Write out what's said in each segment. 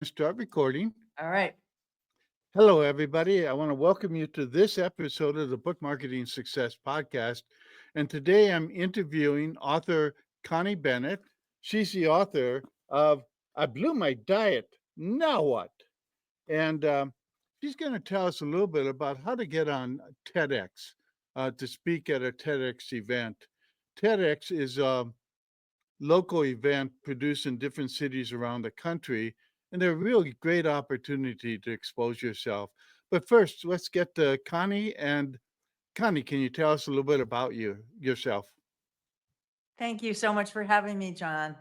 Start recording. All right. Hello, everybody. I want to welcome you to this episode of the Book Marketing Success Podcast. And today I'm interviewing author Connie Bennett. She's the author of I Blew My Diet. Now What? And she's going to tell us a little bit about how to get on TEDx to speak at a TEDx event. TEDx is local event produced in different cities around the country, and they're a really great opportunity to expose yourself. But first, let's get to Connie. And Connie, can you tell us a little bit about yourself? Thank you so much for having me, John.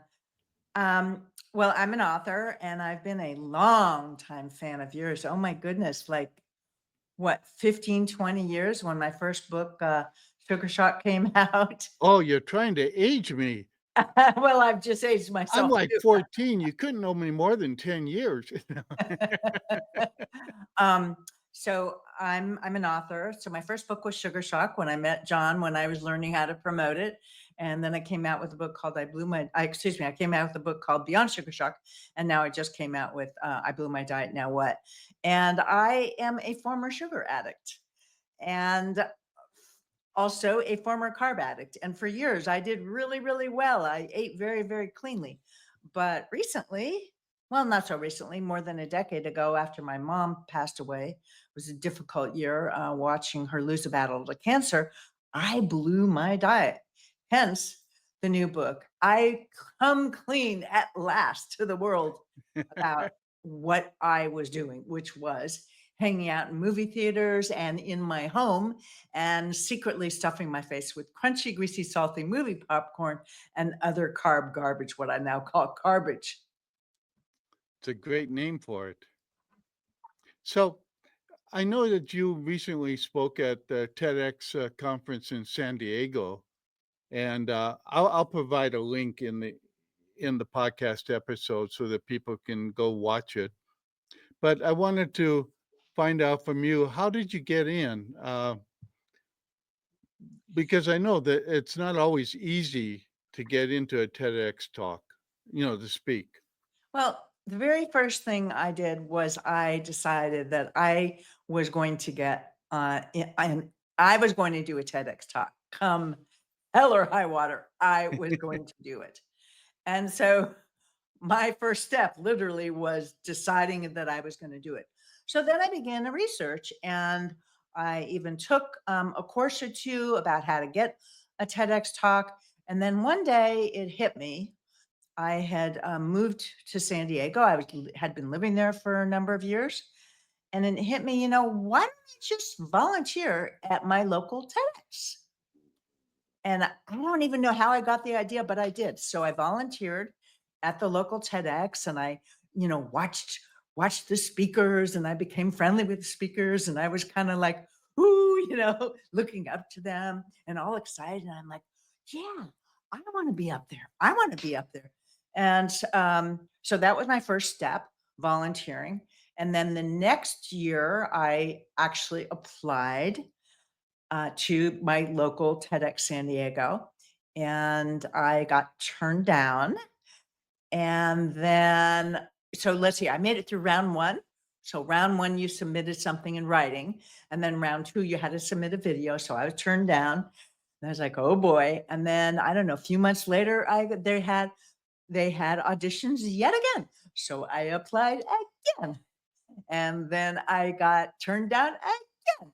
Well, I'm an author and I've been a long time fan of yours. Oh my goodness, like what, 15, 20 years when my first book, Sugar Shock, came out. Oh, you're trying to age me. Well, I've just aged I'm myself like too. 14. You couldn't know me more than 10 years. um, so I'm an author. So my first book was Sugar Shock when I met John when I was learning how to promote it. And then I came out with a book called I came out with a book called Beyond Sugar Shock. And now I just came out with I Blew My Diet, Now What? And I am a former sugar addict and also a former carb addict. And for years I did really, really well. I ate very, very cleanly. But recently, well, not so recently, more than a decade ago, after my mom passed away, it was a difficult year watching her lose a battle to cancer. I blew my diet. Hence the new book. I come clean at last to the world about what I was doing, which was hanging out in movie theaters and in my home and secretly stuffing my face with crunchy, greasy, salty movie popcorn and other carb garbage, what I now call garbage. It's a great name for it. So I know that you recently spoke at the TEDx conference in San Diego, and I'll provide a link in the podcast episode so that people can go watch it. But I wanted to find out from you, how did you get in? Because I know that it's not always easy to get into a TEDx talk, to speak. Well, the very first thing I did was I decided that I was going to get, and I was going to do a TEDx talk. Come hell or high water, I was going to do it. And so my first step literally was deciding that I was going to do it. So then I began to research and I even took a course or two about how to get a TEDx talk. And then one day it hit me. I had moved to San Diego. Had been living there for a number of years. And then it hit me, why don't I just volunteer at my local TEDx? And I don't even know how I got the idea, but I did. So I volunteered at the local TEDx and I, watched the speakers and I became friendly with the speakers and I was kind of like, ooh, looking up to them and all excited. And I'm like, yeah, I want to be up there. I want to be up there. And so that was my first step, volunteering. And then the next year, I actually applied to my local TEDx San Diego, and I got turned down. And then, so let's see, I made it through round one. So round one, you submitted something in writing, and then round two, you had to submit a video. So I was turned down. And I was like, oh boy. And then I don't know, a few months later, they had auditions yet again. So I applied again. And then I got turned down again.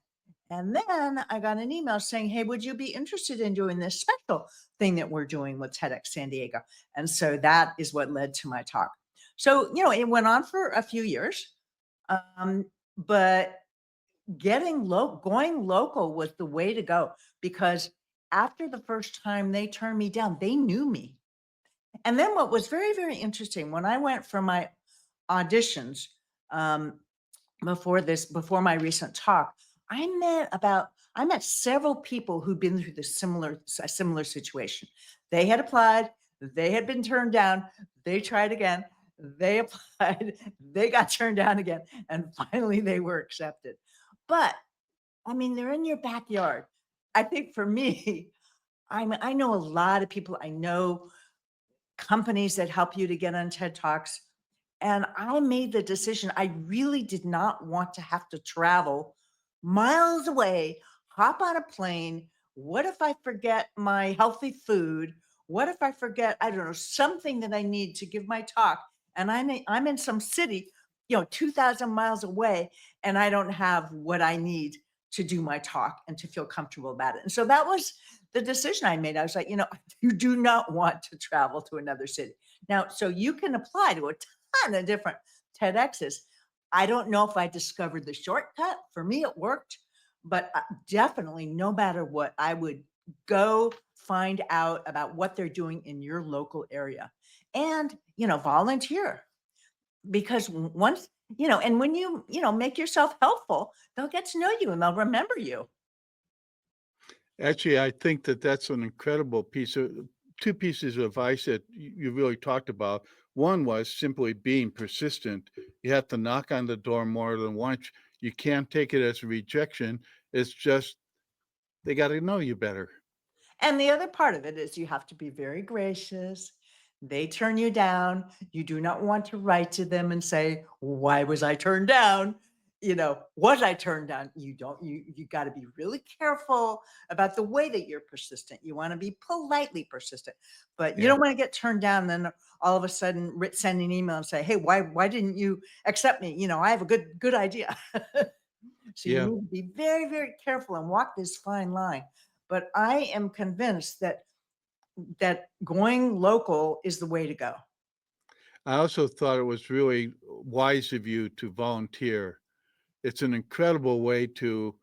And then I got an email saying, hey, would you be interested in doing this special thing that we're doing with TEDx San Diego? And so that is what led to my talk. So, it went on for a few years. But going local was the way to go because after the first time they turned me down, they knew me. And then what was very, very interesting when I went for my auditions, um, before my recent talk, I met several people who'd been through a similar situation. They had applied, they had been turned down, they tried again, they applied, they got turned down again, and finally they were accepted. But I mean, they're in your backyard. I think for me, I know a lot of people. I know companies that help you to get on TED Talks. And I made the decision. I really did not want to have to travel miles away, hop on a plane. What if I forget my healthy food? What if I forget, I don't know, something that I need to give my talk? And I'm in some city, 2,000 miles away, and I don't have what I need to do my talk and to feel comfortable about it. And so that was the decision I made. I was like, you do not want to travel to another city. Now, so you can apply to a ton of different TEDx's. I don't know if I discovered the shortcut. For me, it worked, but definitely no matter what, I would go find out about what they're doing in your local area and, volunteer because once, and when you make yourself helpful, they'll get to know you and they'll remember you. Actually, I think that that's an incredible piece of 2 pieces of advice that you really talked about. One was simply being persistent. You have to knock on the door more than once. You can't take it as a rejection. It's just they gotta know you better. And the other part of it is you have to be very gracious. They turn you down. You do not want to write to them and say, "Why was I turned down?" Was I turned down? You don't, you got to be really careful about the way that you're persistent. You want to be politely persistent, but you Yeah, don't want to get turned down. Then all of a sudden send an email and say, "Hey, why didn't you accept me? I have a good idea." So you yeah. need to be very, very careful and walk this fine line. But I am convinced that going local is the way to go. I also thought it was really wise of you to volunteer. It's an incredible way to,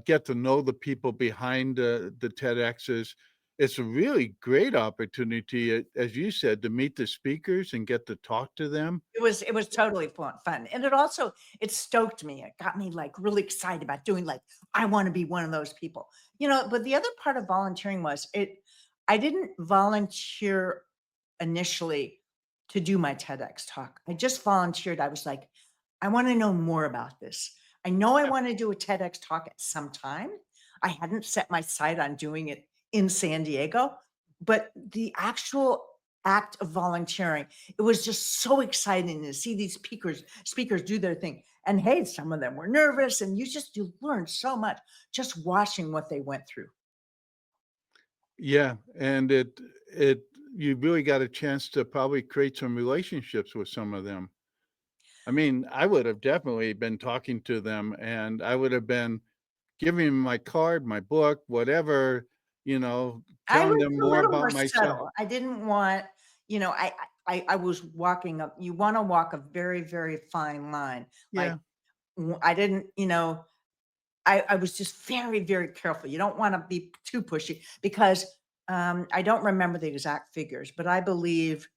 get to know the people behind the TEDx's. It's a really great opportunity, as you said, to meet the speakers and get to talk to them. It was totally fun, and it stoked me. It got me, like, really excited about doing, like, I wanna be one of those people. But the other part of volunteering was I didn't volunteer initially to do my TEDx talk. I just volunteered. I was like, "I wanna know more about this. I know I wanna do a TEDx talk at some time." I hadn't set my sight on doing it in San Diego, but the actual act of volunteering, it was just so exciting to see these speakers do their thing. And hey, some of them were nervous, and you learn so much just watching what they went through. Yeah, and it you really got a chance to probably create some relationships with some of them. I mean, I would have definitely been talking to them, and I would have been giving them my card, my book, whatever, I telling was them a more little more about myself. subtle. I didn't want, I was walking up. You want to walk a very, very fine line. Like Yeah, I didn't, I was just very, very careful. You don't want to be too pushy because I don't remember the exact figures, but I believe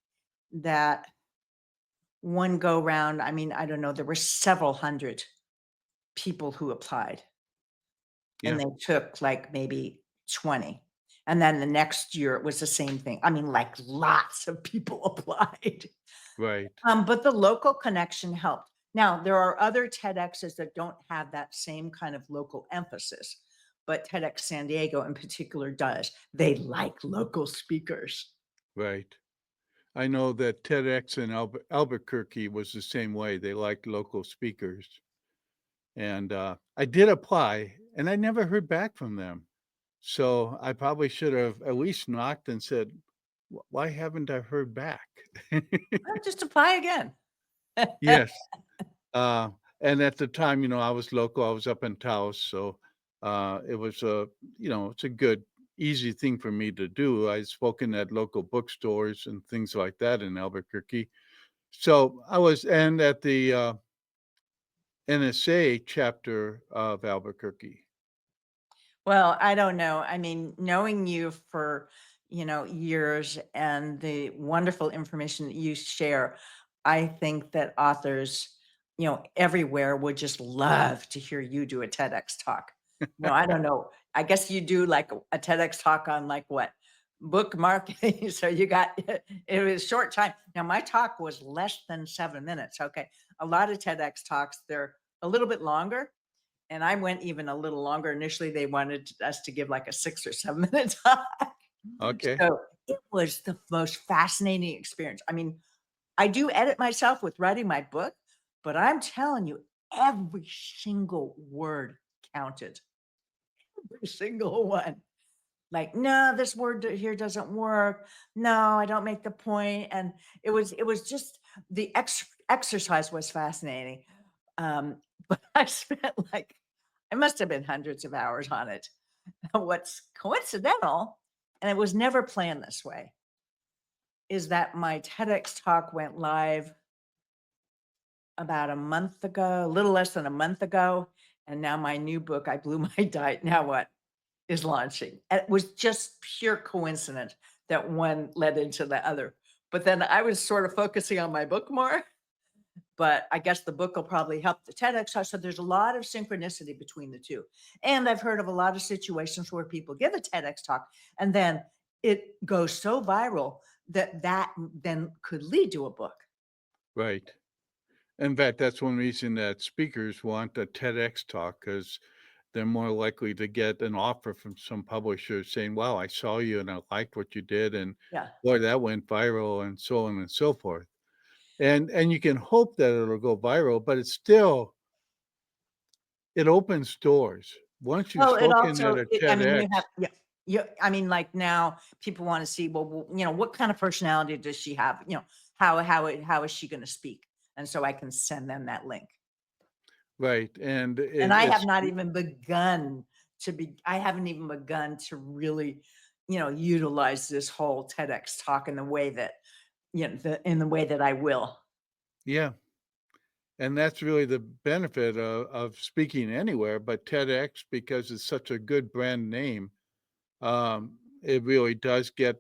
that one go round, I mean, I don't know, there were several hundred people who applied and yeah, they took like maybe 20. And then the next year it was the same thing. I mean, like lots of people applied. right. But the local connection helped. Now, there are other TEDx's that don't have that same kind of local emphasis, but TEDx San Diego in particular does. They like local speakers. Right. I know that TEDx in Albuquerque was the same way. They liked local speakers. And, I did apply, and I never heard back from them. So, I probably should have at least knocked and said, Why haven't I heard back?" Well, just apply again. Yes. Uh, and at the time, I was local, I was up in Taos, so, it was it's a good, easy thing for me to do. I'd spoken at local bookstores and things like that in Albuquerque. So, I was and at the, NSA chapter of Albuquerque. Well, I don't know. I mean, knowing you for, years and the wonderful information that you share, I think that authors, everywhere would just love to hear you do a TEDx talk. I don't know. I guess you do like a TEDx talk on like what? Book marketing. So you got it was short time. Now my talk was less than 7 minutes. Okay. A lot of TEDx talks, they're a little bit longer and I went even a little longer. Initially, they wanted us to give like a 6 or 7 minute talk. Okay. So it was the most fascinating experience. I mean, I do edit myself with writing my book, but I'm telling you, every single word counted, every single one. Like, no, this word here doesn't work. No, I don't make the point. And it was just the exercise was fascinating. But I spent like, it must have been hundreds of hours on it. What's coincidental, and it was never planned this way, is that my TEDx talk went live about a month ago, a little less than a month ago. And now my new book, I Blew My Diet. Now what? Is launching. And it was just pure coincidence that one led into the other. But then I was sort of focusing on my book more, but I guess the book will probably help the TEDx talk. So there's a lot of synchronicity between the two. And I've heard of a lot of situations where people give a TEDx talk and then it goes so viral that that then could lead to a book. Right. In fact, that's one reason that speakers want a TEDx talk because they're more likely to get an offer from some publisher saying, "Wow, I saw you and I liked what you did, and Yeah. boy, that went viral," and so on and so forth. And you can hope that it'll go viral, but it's still it opens doors. Once you've Well, it spoken at also, a I mean, you TEDx. have, yeah, I mean, like now people want to see, well, what kind of personality does she have? How is she going to speak? And so I can send them that link. Right, and And I have it's not even begun I haven't even begun to really, utilize this whole TEDx talk in the way that, in the way that I will. yeah, and that's really the benefit of speaking anywhere, but TEDx, because it's such a good brand name, it really does give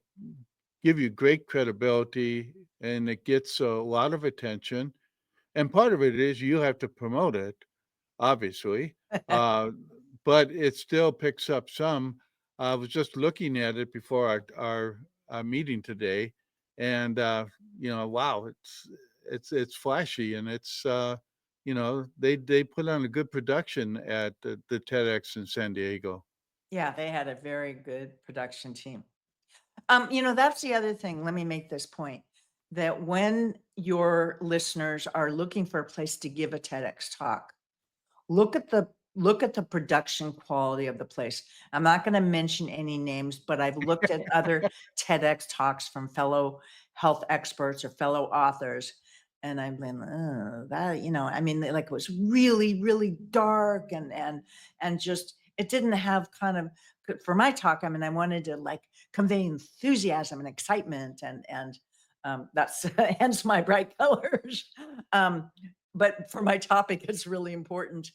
you great credibility, and it gets a lot of attention, and part of it is you have to promote it, obviously, uh, but it still picks up some. I was just looking at it before our meeting today, and, wow, it's flashy, and they put on a good production at the TEDx in San Diego. Yeah, they had a very good production team. That's the other thing. Let me make this point that when your listeners are looking for a place to give a TEDx talk, look at the production quality of the place. I'm not going to mention any names, but I've looked at other TEDx talks from fellow health experts or fellow authors, and I've been, "Oh, that," I mean, like it was really, really dark and just it didn't have kind of for my talk. I mean, I wanted to like convey enthusiasm and excitement and that's hence my bright colors. Um, but for my topic, it's really important.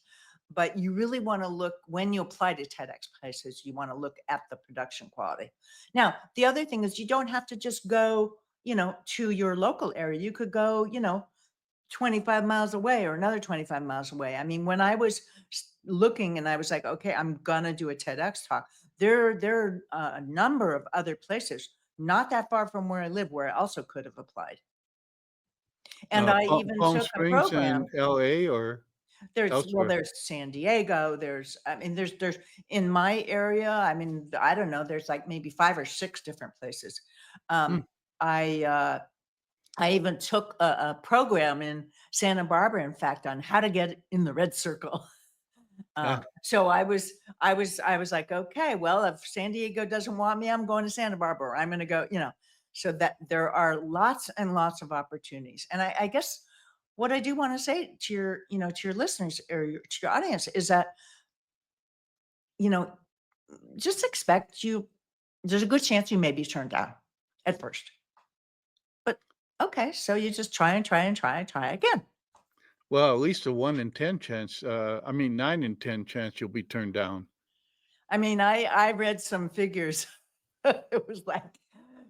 But you really want to look when you apply to TEDx places, you want to look at the production quality. Now, the other thing is you don't have to just go, to your local area. You could go, 25 miles away or another 25 miles away. I mean, when I was looking and I was like, okay, I'm gonna do a TEDx talk, there are a number of other places not that far from where I live where I also could have applied. And I even Palm took a Springs program. and LA or elsewhere? There's San Diego, I mean, there's in my area, I mean, I don't know, there's like maybe 5 or 6 different places. Hmm, Um, I, uh, I even took a program in Santa Barbara, in fact, on how to get in the red circle. yeah, So I was like, "Okay, well, if San Diego doesn't want me, I'm going to Santa Barbara. I'm gonna go," so that there are lots and lots of opportunities. And I guess what I do wanna say to your listeners or to your audience is that, you know, just expect there's a good chance you may be turned down at first. But okay, so you just try and try and try and try again. well, at least a 1 in 10 chance, I mean, 9 in 10 chance you'll be turned down. I mean, I read some figures. It was like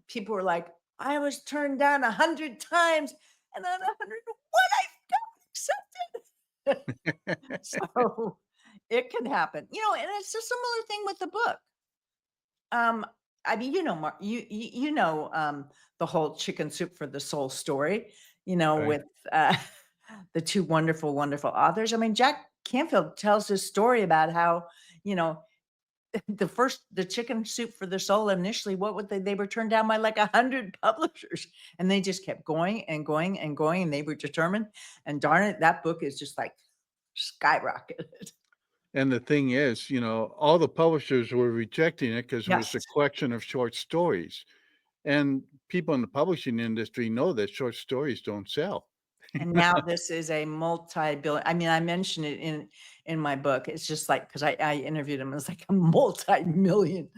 people were like, "I was turned down 100 times, and on 101 I got accepted." So, it can happen. And it's a similar thing with the book. Um, I mean, Mar the whole chicken soup for the soul story, Right. with, the 2 wonderful, wonderful authors. I mean, Jack Canfield tells this story about how, you know the chicken soup for the soul initially, what would they were turned down by like 100 publishers, and they just kept going and going and going, and they were determined. And darn it, that book is just like skyrocketed. And the thing is, all the publishers were rejecting it because it was Yes. a collection of short stories, and people in the publishing industry know that short stories don't sell. And now this is a multi-billion. I mean, I mentioned it in my book. It's just like because I interviewed him. It's like a million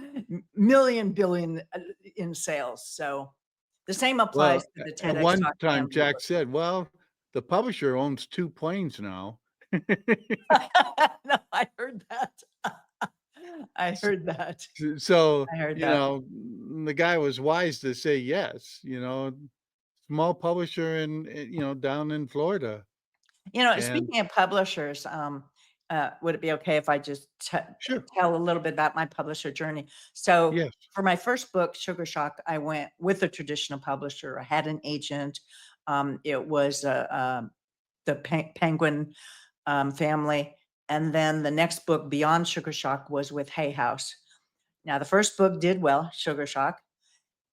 billion in sales. So the same applies Well, to the at TEDx one Talk time, family Jack book. said, "Well, the publisher owns 2 planes now." No, I heard that. I heard that. So, I heard that. the guy was wise to say yes, small publisher down in Florida, and Speaking of publishers, would it be okay if I just sure, tell a little bit about my publisher journey? So, yes, for my first book, Sugar Shock, I went with a traditional publisher. I had an agent. It was the Penguin family, and then the next book, Beyond Sugar Shock, was with Hay House. Now, the first book did well, Sugar Shock.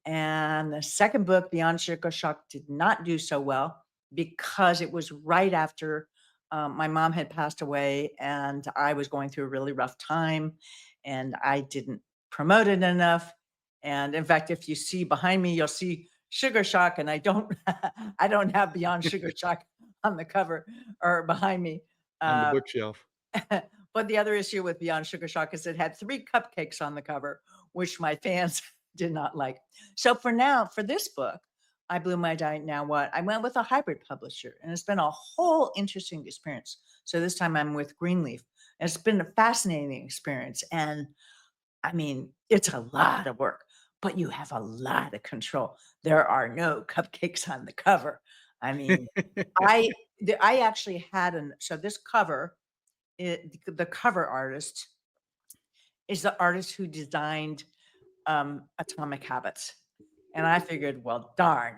And the second book, Beyond Sugar Shock, did not do so well because it was right after my mom had passed away and I was going through a really rough time and I didn't promote it enough. And in fact, if you see behind me, you'll see Sugar Shock, and I don't I don't have Beyond Sugar Shock on the cover or behind me. on the Uh, bookshelf. but the other issue with Beyond Sugar Shock is it had 3 cupcakes on the cover, which my fans did not like. So for now, for this book, I blew my diet. Now what? I went with a hybrid publisher, and it's been a whole interesting experience. So this time I'm with Greenleaf. And it's been a fascinating experience. And I mean, it's a lot of work, but you have a lot of control. There are no cupcakes on the cover. I mean, I I actually had an so this cover the cover artist is the artist who designed Atomic Habits. And I figured, well, darn,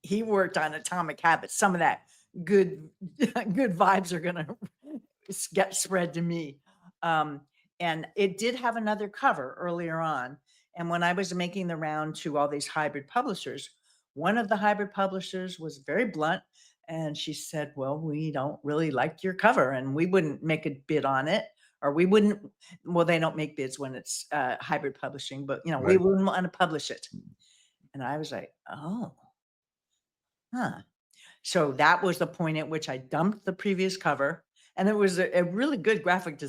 he worked on Atomic Habits. Some of that good good vibes are gonna get spread to me. Um, and it did have another cover earlier on. And when I was making the round to all these hybrid publishers, one of the hybrid publishers was very blunt. And she said, well, we don't really like your cover and we wouldn't make a bid on it. Or we wouldn't, well, they don't make bids when it's hybrid publishing, but we Right. wouldn't want to publish it. And I was like, oh, huh. So that was the point at which I dumped the previous cover, and it was a really good graphic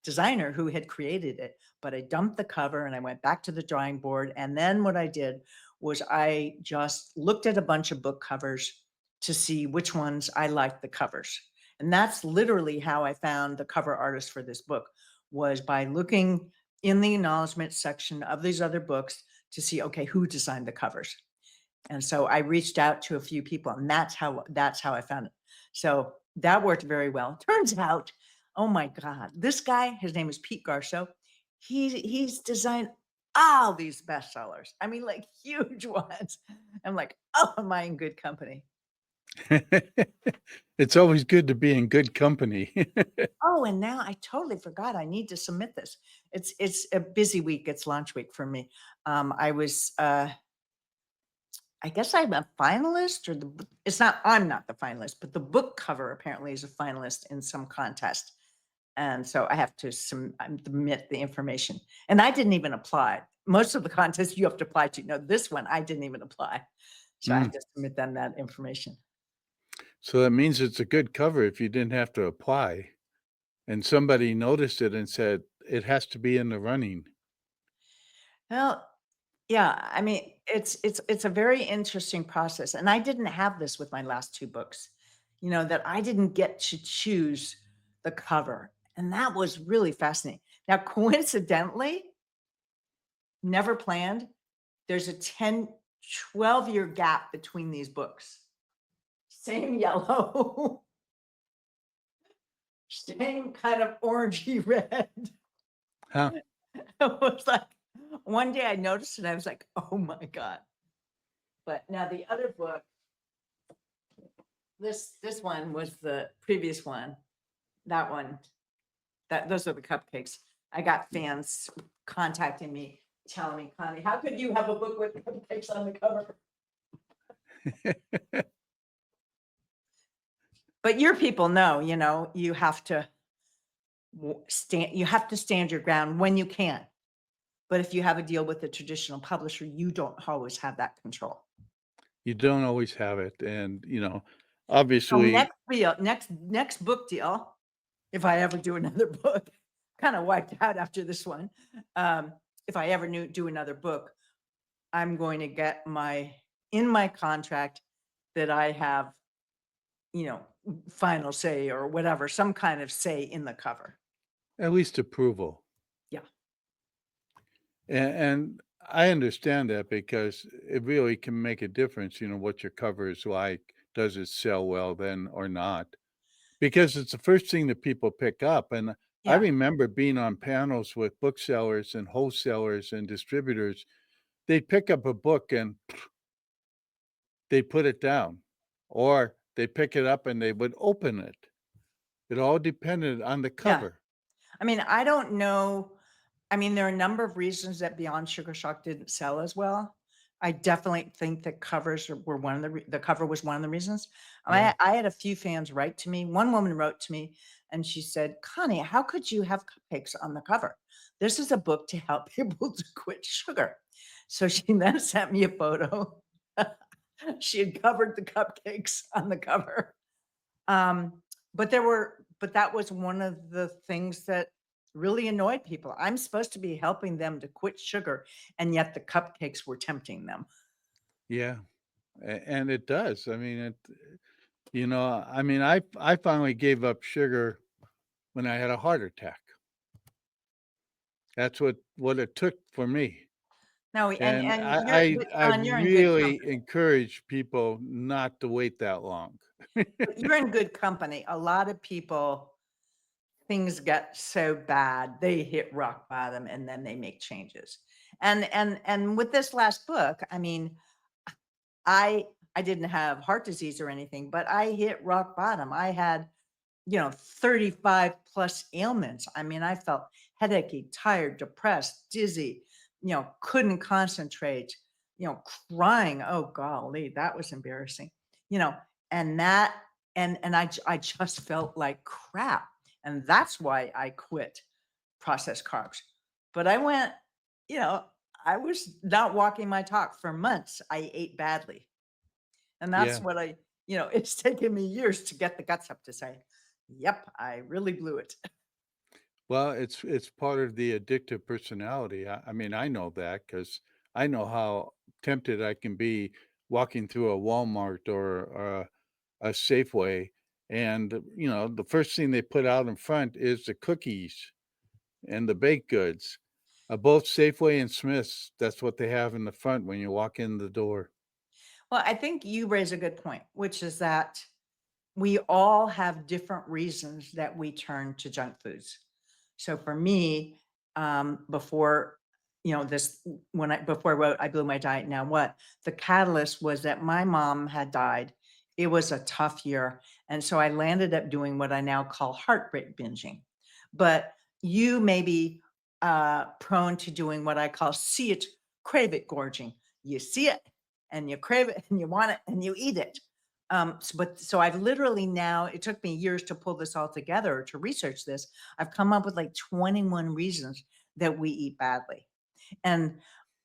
designer who had created it, but I dumped the cover and I went back to the drawing board, and then what I did was I just looked at a bunch of book covers to see which ones I liked the covers. And that's literally how I found the cover artist for this book, was by looking in the acknowledgement section of these other books to see, okay, who designed the covers. And so I reached out to a few people, and that's how I found it. So that worked very well. Turns out, oh my God, this guy, his name is Pete Garso. He's designed all these bestsellers. I mean, like huge ones. I'm like, oh, am I in good company? It's always good to be in good company. Oh, and now I totally forgot I need to submit this. It's a busy week. It's launch week for me. I guess I'm a finalist or it's not, I'm not the finalist, but the book cover apparently is a finalist in some contest. And so I have to submit the information. And I didn't even apply. Most of the contests you have to apply to. No, this one I didn't even apply. So I have Mm. to submit them that information. So that means it's a good cover if you didn't have to apply, and somebody noticed it and said, "It has to be in the running." Well, yeah, I mean, it's a very interesting process. And I didn't have this with my last 2 books, that I didn't get to choose the cover. And that was really fascinating. Now, coincidentally, never planned, there's a 10, 12 year gap between these books. Same yellow, same kind of orangey red. Huh. It was like one day I noticed and I was like, oh my God. But now the other book, this one was the previous one. That one, those are the cupcakes. I got fans contacting me, telling me, Connie, how could you have a book with cupcakes on the cover? But your people know, you have to stand your ground when you can. But if you have a deal with a traditional publisher, you don't always have that control. You don't always have it, and, So obviously next book deal, if I ever do another book, kind of wiped out after this one. Um, if I ever do another book, I'm going to get in my contract that I have, you know, final say or whatever, some kind of say in the cover. at least approval. Yeah. And I understand that because it really can make a difference, what your cover is like. Does it sell well then or not? Because it's the first thing that people pick up, and I Yeah. remember being on panels with booksellers and wholesalers and distributors. They'd pick up a book and they'd put it down, or they'd pick it up and they would open it. It all depended on the Yeah. cover. I mean, I don't know. I mean, there are a number of reasons that Beyond Sugar Shock didn't sell as well. I definitely think that were one of the cover was one of the reasons. Yeah. I had a few fans write to me. One woman wrote to me and she said, Connie, how could you have cupcakes on the cover? This is a book to help people to quit sugar. So she then sent me a photo. She had covered the cupcakes on the cover. Um, but that was one of the things that really annoyed people. I'm supposed to be helping them to quit sugar, and yet the cupcakes were tempting them. Yeah, and it does. I mean, I finally gave up sugar when I had a heart attack. That's what it took for me. No, And and I you're in good really company. encourage people not to wait that long. But you're in good company. A lot of people, things get so bad, they hit rock bottom and then they make changes. And with this last book, I mean, I didn't have heart disease or anything, but I hit rock bottom. I had 35 plus ailments. I mean, I felt headachy, tired, depressed, dizzy, couldn't concentrate, crying. Oh golly, that was embarrassing. You know, and that and I just felt like crap. And that's why I quit processed carbs. But I went, you know, I was not walking my talk for months. I ate badly. And that's Yeah. what it's taken me years to get the guts up to say, yep, I really blew it. Well, it's part of the addictive personality. I mean, I know that because I know how tempted I can be walking through a Walmart or a Safeway, and, the first thing they put out in front is the cookies and the baked goods. Both Safeway and Smith's, that's what they have in the front when you walk in the door. Well, I think you raise a good point, which is that we all have different reasons that we turn to junk foods. So for me, before this, before I wrote I Blew My Diet Now What, the catalyst was that my mom had died. It was a tough year. And so I landed up doing what I now call heartbreak binging. But you may be prone to doing what I call see it, crave it gorging. You see it and you crave it and you want it and you eat it. So I've literally now, it took me years to pull this all together to research this. I've come up with like 21 reasons that we eat badly. And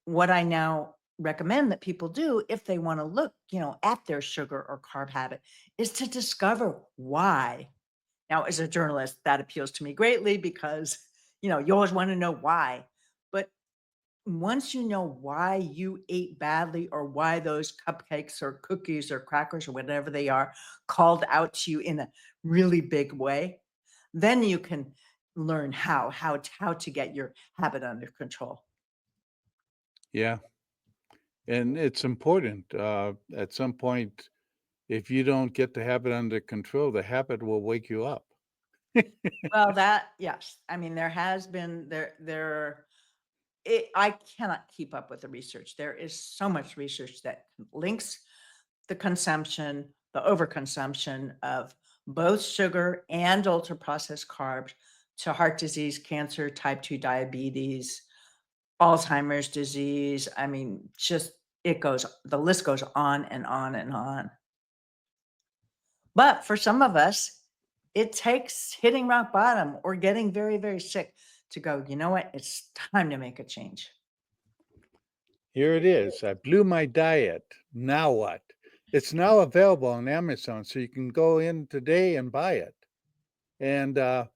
what I now recommend that people do if they want to look, at their sugar or carb habit is to discover why. Now, as a journalist, that appeals to me greatly because, you always want to know why. But once you know why you ate badly or why those cupcakes or cookies or crackers or whatever they are called out to you in a really big way, then you can learn how to get your habit under control. Yeah, and it's important, at some point, if you don't get the habit under control, the habit will wake you up. Well, that yes, I mean there has been I cannot keep up with the research. There is so much research that links the overconsumption of both sugar and ultra processed carbs to heart disease, cancer, type 2 diabetes, Alzheimer's disease. I mean, just the list goes on and on and on. But for some of us, it takes hitting rock bottom or getting very, very sick to go, you know what? It's time to make a change. Here it is. I blew my diet. Now what? It's now available on Amazon, so you can go in today and buy it. And, and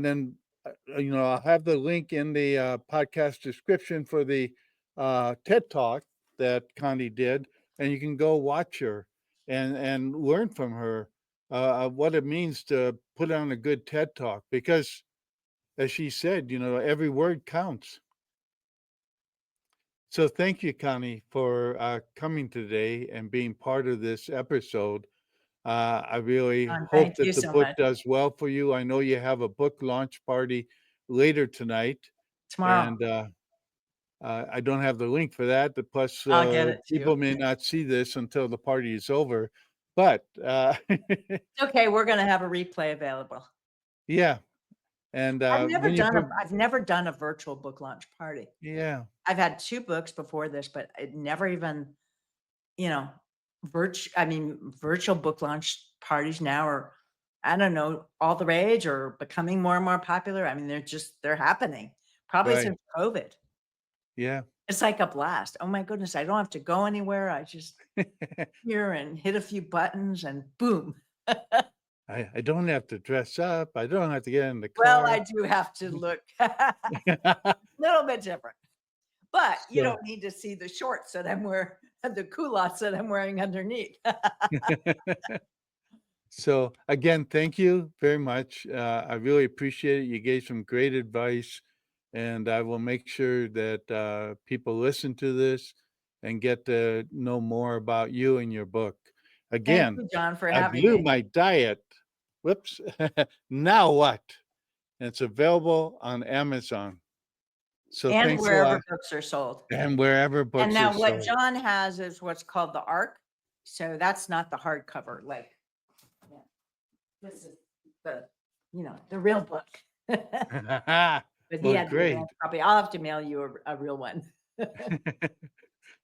then, I'll have the link in the podcast description for the TED Talk that Connie did, and you can go watch her and learn from her what it means to put on a good TED Talk. Because, as she said, every word counts. So thank you, Connie, for coming today and being part of this episode. I really hope Thank you that the so book much. does well for you. I know you have a book launch party later tonight, Tomorrow, and I don't have the link for that. But plus, I'll get it to you. people may not see this until the party is over. But It's okay. We're going to have a replay available. yeah, and when you put, I've never done a virtual book launch party. yeah, I've had 2 books before this, but it never even, you know, virtual book launch parties now are, I don't know, all the rage or becoming more and more popular. I mean, they're happening probably right, since COVID. yeah. It's like a blast. Oh my goodness. I don't have to go anywhere. I just here and hit a few buttons and boom. I don't have to dress up. I don't have to get in the Well, car. I do have to look a little bit different, but you So don't need to see the shorts that I'm wearing, the culottes that I'm wearing underneath. So again, thank you very much. I really appreciate it. You gave some great advice, and I will make sure that people listen to this and get to know more about you and your book. Thank Again, you, John, for I having blew me. my diet. Whoops. Now what? And it's available on Amazon. So And thanks a wherever lot. books are sold. And wherever And books are now what sold. John has is what's called the ARC. So that's not the hardcover, like, yeah, this is the, the real book. But he Well, had the great. advanced copy. I'll have to mail you a real one.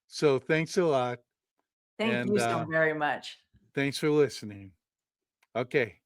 So thanks a lot. Thank And you so very much. thanks for listening. Okay.